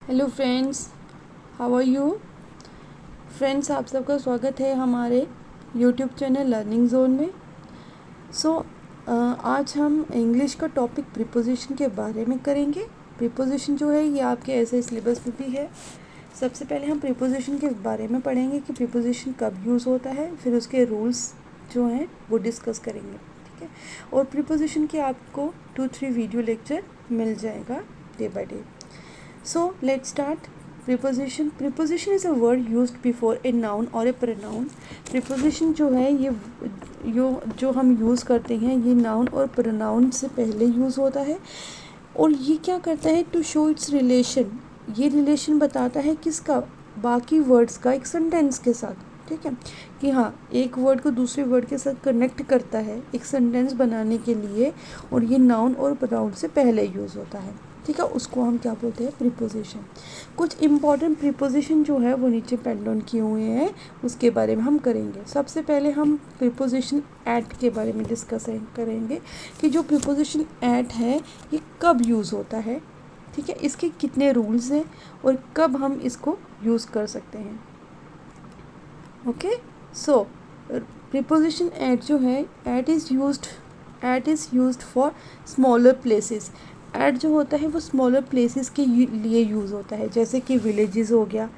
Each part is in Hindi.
Hello friends, how are you friends. आप सबका स्वागत है हमारे यूट्यूब चैनल लर्निंग जोन में। सो आज हम इंग्लिश का टॉपिक प्रीपोजिशन के बारे में करेंगे। प्रीपोजिशन जो है ये आपके ऐसे सिलेबस में भी है। सबसे पहले हम प्रीपोजिशन के बारे में पढ़ेंगे कि प्रीपोजिशन कब यूज़ होता है, फिर उसके रूल्स जो हैं वो डिस्कस करेंगे, ठीक है। और प्रीपोजिशन के आपको 2-3 वीडियो लेक्चर मिल जाएगा day by day. So let's start. Preposition. Preposition is a word used before a noun or a pronoun. Preposition जो है ये जो हम यूज़ करते हैं ये नाउन और प्रोनाउन से पहले यूज़ होता है। और ये क्या करता है? To show its relation. ये रिलेशन बताता है किसका? बाकी वर्ड्स का एक सेंटेंस के साथ, ठीक है। कि हाँ, एक वर्ड को दूसरे वर्ड के साथ कनेक्ट करता है एक सेंटेंस बनाने के लिए, और ये नाउन और प्रोनाउन से पहले यूज़ होता है, ठीक है। उसको हम क्या बोलते हैं? प्रीपोजिशन। कुछ इंपॉर्टेंट प्रीपोजिशन जो है वो नीचे पेन डाउन किए हुए हैं, उसके बारे में हम करेंगे। सबसे पहले हम प्रीपोजिशन एट के बारे में डिस्कस करेंगे कि जो प्रीपोजिशन एट है ये कब यूज़ होता है, ठीक है। इसके कितने रूल्स हैं और कब हम इसको यूज़ कर सकते हैं। ओके, सो प्रीपोजिशन एट जो है, at is used for smaller places. At जो होता है वो स्मॉलर प्लेसेस के लिए यूज़ होता है, जैसे कि विलेजेस हो गया,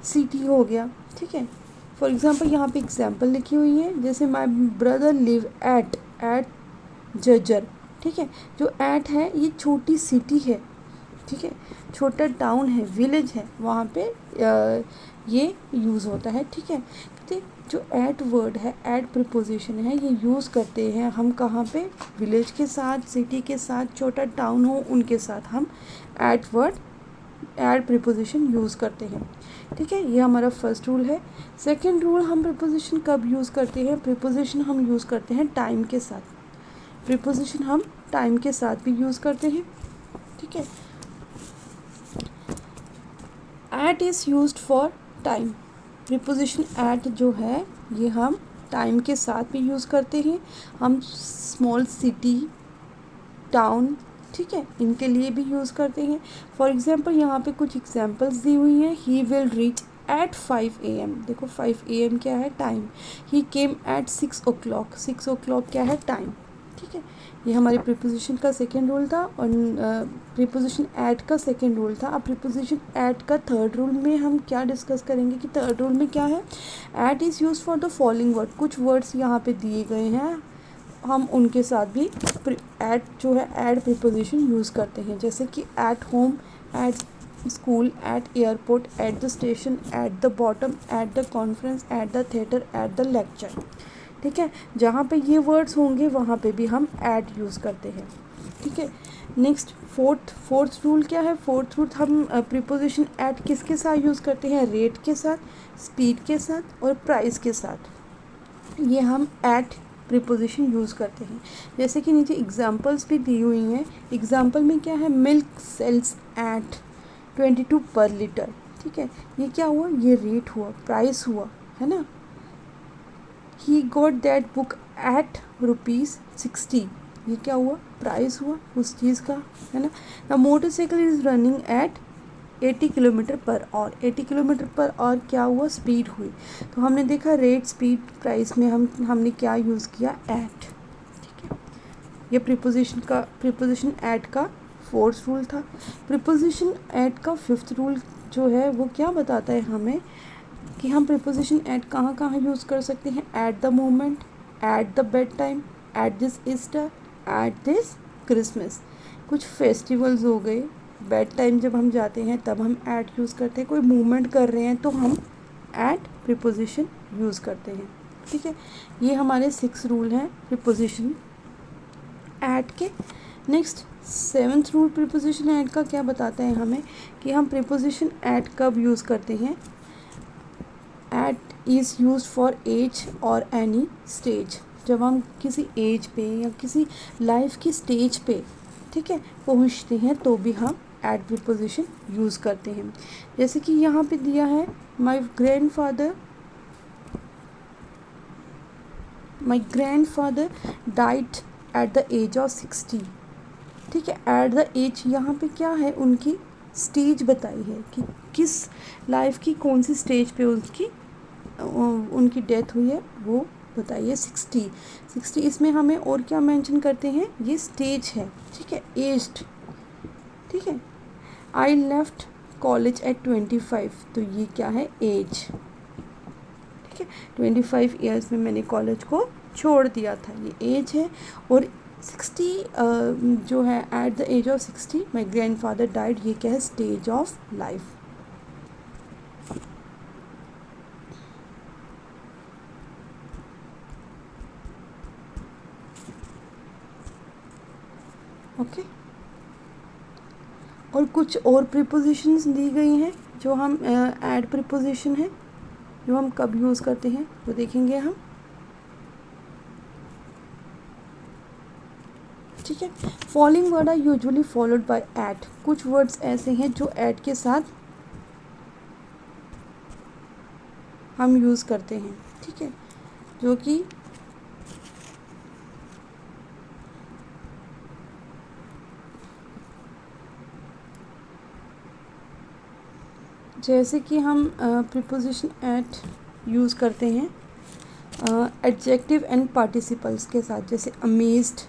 सिटी हो गया, ठीक है। फॉर एग्जांपल यहाँ पे एग्जांपल लिखी हुई है, जैसे my brother live at Jhajjar, ठीक है। जो एट है ये छोटी सिटी है, ठीक है, छोटा टाउन है, विलेज है, वहाँ पे ये यूज़ होता है, ठीक है। जो एट वर्ड है, एट प्रीपोजिशन है, ये यूज़ करते हैं हम कहाँ पे? विलेज के साथ, सिटी के साथ, छोटा टाउन हो उनके साथ हम एट प्रीपोजिशन यूज़ करते हैं, ठीक है। ये हमारा फर्स्ट रूल है। सेकंड रूल, हम प्रीपोजिशन कब यूज़ करते हैं? प्रीपोजिशन हम यूज़ करते हैं टाइम के साथ। प्रीपोजिशन हम टाइम के साथ भी यूज़ करते हैं, ठीक है। At is used for time. Preposition at जो है ये हम टाइम के साथ भी यूज़ करते हैं। हम स्मॉल सिटी, टाउन, ठीक है, इनके लिए भी यूज़ करते हैं। फॉर एग्जांपल यहाँ पे कुछ एग्जांपल्स दी हुई हैं। He will reach at 5 AM। देखो 5 AM क्या है? Time. He came at 6 o'clock। 6 o'clock क्या है? टाइम, ठीक है। ये हमारे प्रीपोजिशन का सेकेंड रूल था और प्रीपोजिशन एट का सेकेंड रूल था। अब प्रीपोजिशन एट का थर्ड रूल में हम क्या डिस्कस करेंगे कि थर्ड रूल में क्या है? At is use for the following word. कुछ वर्ड्स यहाँ पे दिए गए हैं, हम उनके साथ भी एट जो है एट प्रीपोजिशन यूज़ करते हैं, जैसे कि at home, at school, eight airport, at the station, at the bottom, at the conference, at the theatre, at the lecture, ठीक है। जहाँ पे ये वर्ड्स होंगे वहाँ पे भी हम एट यूज़ करते हैं, ठीक है। नेक्स्ट फोर्थ रूल क्या है? फोर्थ रूल, हम प्रीपोजिशन एट किसके साथ यूज़ करते हैं? रेट के साथ, स्पीड के साथ और प्राइस के साथ। ये हम एट प्रीपोजिशन यूज़ करते हैं। जैसे कि नीचे एग्जांपल्स भी दी हुई हैं। एग्जांपल में क्या है? मिल्क सेल्स एट 22 पर लीटर, ठीक है। ये क्या हुआ? ये रेट हुआ, प्राइस हुआ, है ना। He got that book at ₹60। ये क्या हुआ? प्राइस हुआ उस चीज़ का, है ना। The motorcycle is running at 80 kilometre per hour. 80 kilometre per hour क्या हुआ? स्पीड हुई। तो हमने देखा रेट, स्पीड, प्राइस में हमने क्या यूज़ किया? एट, ठीक है। ये प्रीपोजिशन एट का फोर्थ रूल था। प्रीपोजिशन एट का फिफ्थ रूल जो है वो क्या बताता है हमें कि हम प्रीपोजिशन एट कहाँ कहाँ यूज़ कर सकते हैं? At the moment, at the bed time, at this Easter, at this Christmas. कुछ फेस्टिवल्स हो गए, बेड टाइम जब हम जाते हैं तब हम एट यूज़ करते हैं। कोई मूवमेंट कर रहे हैं तो हम एट प्रीपोजिशन यूज़ करते हैं, ठीक है। ये हमारे 6 रूल हैं प्रीपोजिशन एट के। Next seventh rule preposition at का क्या बताता है हमें कि हम प्रीपोजिशन एट कब यूज़ करते हैं? At is use for age और एनी स्टेज। जब हम किसी एज पे या किसी लाइफ की स्टेज पे, ठीक है, पहुंचते हैं तो भी हम एट प्रीपोजिशन यूज़ करते हैं। जैसे कि यहाँ पे दिया है my grandfather died at the age of 60, ठीक है। एट द एज यहाँ पे क्या है? उनकी स्टेज बताई है कि किस लाइफ की कौन सी स्टेज पे उनकी डेथ हुई है, वो बताइए। 60 इसमें हमें और क्या मेंशन करते हैं, ये स्टेज है, ठीक है, एज्ड, ठीक है। आई लेफ्ट कॉलेज एट 25, तो ये क्या है, एज, ठीक है। 25 ईयर्स में मैंने कॉलेज को छोड़ दिया था, ये एज है। और 60 जो है, at the age of 60 my grandfather died, ये क्या है, स्टेज ऑफ लाइफ। ओके। और कुछ और प्रीपोजिशंस दी गई हैं जो हम ऐड प्रीपोजिशन है, जो हम कब यूज़ करते हैं वो देखेंगे हम, ठीक है। Following word are usually followed by at, कुछ वर्ड्स ऐसे हैं जो एट के साथ हम यूज़ करते हैं, ठीक है, जो कि जैसे कि हम प्रीपोजिशन एट यूज़ करते हैं एडजेक्टिव एंड पार्टिसिपल्स के साथ, जैसे अमेज्ड,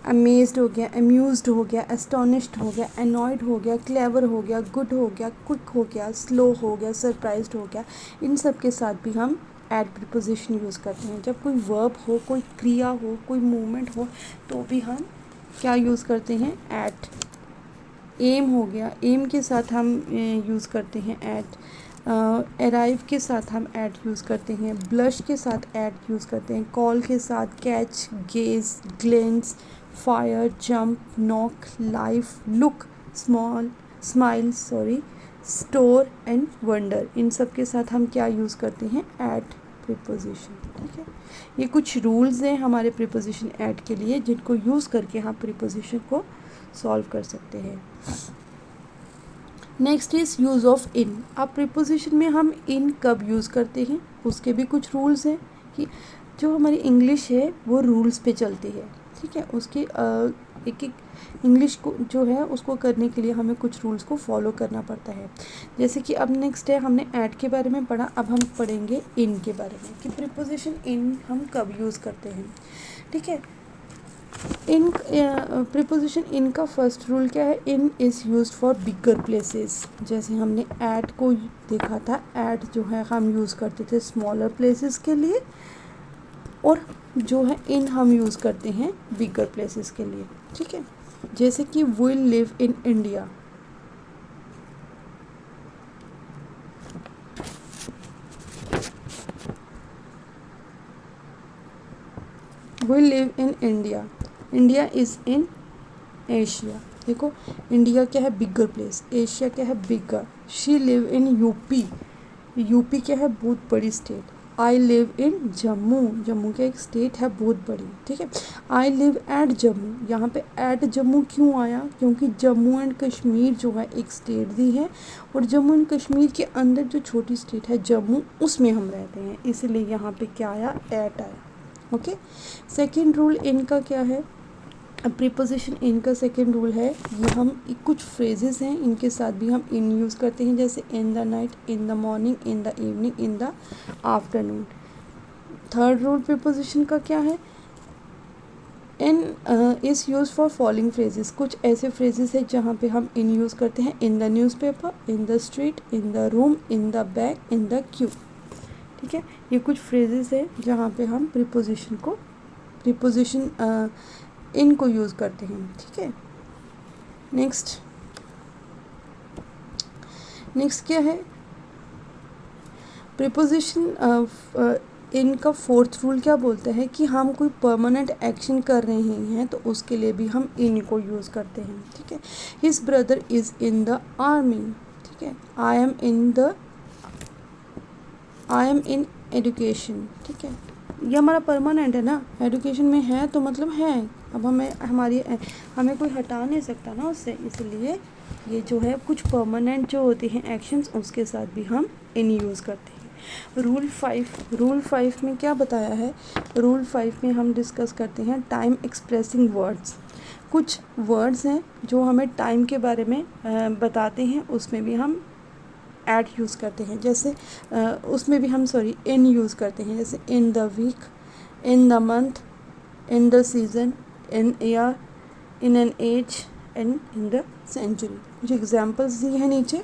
अमेज्ड हो गया, अम्यूज्ड हो गया, एस्टोनिश्ड हो गया, एनॉयड हो गया, क्लेवर हो गया, गुड हो गया, क्विक हो गया, स्लो हो गया, सरप्राइज्ड हो गया। इन सब के साथ भी हम एड प्रीपोजिशन यूज़ करते हैं। जब कोई वर्ब हो, कोई क्रिया हो, कोई मूवमेंट हो, तो भी हम क्या यूज़ करते हैं, एट। एम हो गया, एम के साथ हम यूज़ करते हैं एट। अराइव के साथ हम एट यूज़ करते हैं, ब्लश के साथ एट यूज़ करते हैं, कॉल के साथ catch, gaze, glance, fire, jump, knock, life, look, smile, stare and wonder. इन सब के साथ हम क्या यूज़ करते हैं, एट प्रीपोजिशन, ठीक है। ये कुछ रूल्स हैं हमारे प्रीपोजिशन एट के लिए, जिनको यूज़ करके हम प्रीपोजिशन को सॉल्व कर सकते हैं। नेक्स्ट इज़ यूज़ ऑफ इन। अब प्रीपोजिशन में हम इन कब यूज़ करते हैं, उसके भी कुछ रूल्स हैं कि जो हमारी इंग्लिश है वो रूल्स पे चलती है, ठीक है। उसके एक एक इंग्लिश को जो है उसको करने के लिए हमें कुछ रूल्स को फॉलो करना पड़ता है। जैसे कि अब नेक्स्ट है, हमने ऐड के बारे में पढ़ा, अब हम पढ़ेंगे इन के बारे में कि प्रीपोजिशन इन हम कब यूज़ करते हैं, ठीक है। इन प्रीपोजिशन इन का फर्स्ट रूल क्या है, in is used for bigger places. जैसे हमने एट को देखा था, एट जो है हम यूज़ करते थे स्मॉलर प्लेसेस के लिए, और जो है इन हम यूज़ करते हैं बिगर प्लेसेस के लिए, ठीक है। जैसे कि we'll live in India, we'll live in India, India is in Asia. देखो, इंडिया क्या है, बिगर प्लेस, एशिया क्या है, bigger. She live in UP, UP क्या है, बहुत बड़ी state. I live in Jammu, Jammu क्या एक स्टेट है बहुत बड़ी, ठीक है। आई लिव एट जम्मू, यहाँ पे एट जम्मू क्यों आया, क्योंकि जम्मू एंड कश्मीर जो है एक स्टेट दी है, और जम्मू एंड कश्मीर के अंदर जो छोटी स्टेट है जम्मू, उसमें हम रहते हैं, इसलिए यहाँ पे क्या आया, एट आया, ओके। सेकेंड रूल इनका क्या है, प्रीपोजिशन इन का सेकेंड रूल है, ये हम कुछ फ्रेजेस हैं इनके साथ भी हम इन यूज़ करते हैं, जैसे in the night, in the morning, in the evening, in the afternoon. Third rule preposition का क्या है, in is use for following phrases. कुछ ऐसे फ्रेजेस हैं जहाँ पे हम इन यूज़ करते हैं, in the newspaper, in the street, in the room, in the bag, in the Q, ठीक है। ये कुछ फ्रेजेस हैं जहाँ पे हम प्रीपोजिशन इन को यूज़ करते हैं, ठीक है। नेक्स्ट क्या है, प्रीपोजिशन इन का फोर्थ रूल क्या बोलता है कि हम कोई परमानेंट एक्शन कर रहे हैं तो उसके लिए भी हम इन को यूज़ करते हैं, ठीक है। His brother is in the army, ठीक है। आई एम इन एजुकेशन, ठीक है। ये हमारा परमानेंट है ना, एजुकेशन में है तो मतलब है, अब हमें कोई हटा नहीं सकता ना उससे, इसलिए ये जो है कुछ परमानेंट जो होते हैं एक्शंस, उसके साथ भी हम इन यूज़ करते हैं। रूल 5 में क्या बताया है? रूल 5 में हम डिस्कस करते हैं टाइम एक्सप्रेसिंग वर्ड्स। कुछ वर्ड्स हैं जो हमें टाइम के बारे में बताते हैं, उसमें भी हम एट यूज़ करते हैं। जैसे उसमें भी हम इन यूज़ करते हैं, जैसे in the week, in the month, in the season, in year, in an age and in the century. कुछ एग्जाम्पल्स दिए हैं नीचे।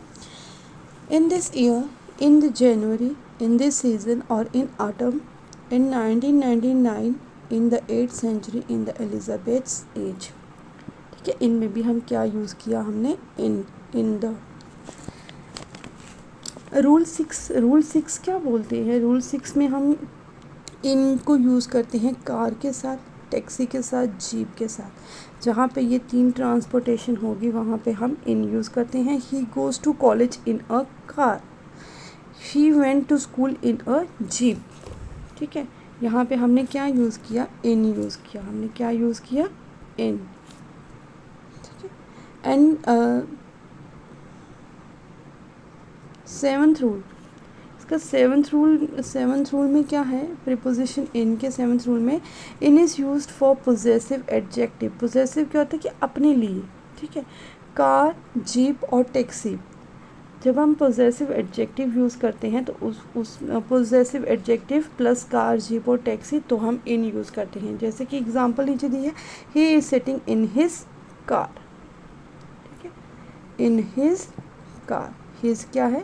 In this year, in the January, in this season और in autumn, in 1999, in the 8th century, in the Elizabeth's age. ठीक है, इनमें भी हम क्या यूज़ किया हमने? In the. रूल 6 क्या बोलते हैं? रूल 6 में हम इन को यूज़ करते हैं कार के साथ, टैक्सी के साथ, जीप के साथ। जहाँ पे ये 3 ट्रांसपोर्टेशन होगी वहाँ पे हम इन यूज़ करते हैं। He goes to college in a car, she went to school in a jeep. ठीक है, यहाँ पे हमने क्या यूज़ किया? इन यूज़ किया। हमने क्या यूज़ किया? इन। ठीक है, एंड 7th रूल, इसका 7th रूल में क्या है? प्रीपोजिशन इन के 7th रूल में in is used for possessive adjective. Possessive क्या होता है? कि अपने लिए। ठीक है, कार, जीप और टैक्सी, जब हम पोजेसिव एडजेक्टिव यूज़ करते हैं तो उस possessive adjective plus car, jeep और टैक्सी, तो हम इन यूज़ करते हैं। जैसे कि एग्जांपल नीचे दी है, he is sitting in his car. ठीक है, इन हिज कार, हिज क्या है?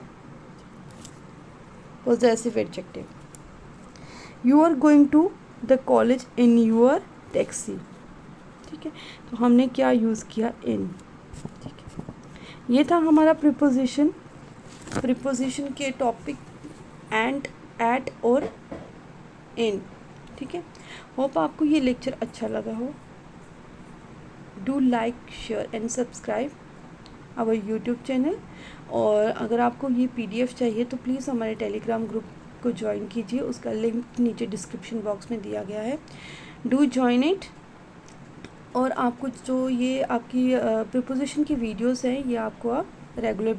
possessive adjective. You are going to the college in your taxi. ठीक है, तो हमने क्या यूज़ किया? इन। ठीक है, ये था हमारा प्रीपोजिशन के टॉपिक एंड, एट और इन। ठीक है, होप आपको ये लेक्चर अच्छा लगा हो। Do like, share and subscribe our YouTube channel. और अगर आपको ये PDF चाहिए तो प्लीज़ हमारे टेलीग्राम ग्रुप को ज्वाइन कीजिए, उसका लिंक नीचे डिस्क्रिप्शन बॉक्स में दिया गया है। Do join it. और आपको जो ये आपकी प्रीपोजिशन की वीडियोस हैं, ये आपको आप रेगुलर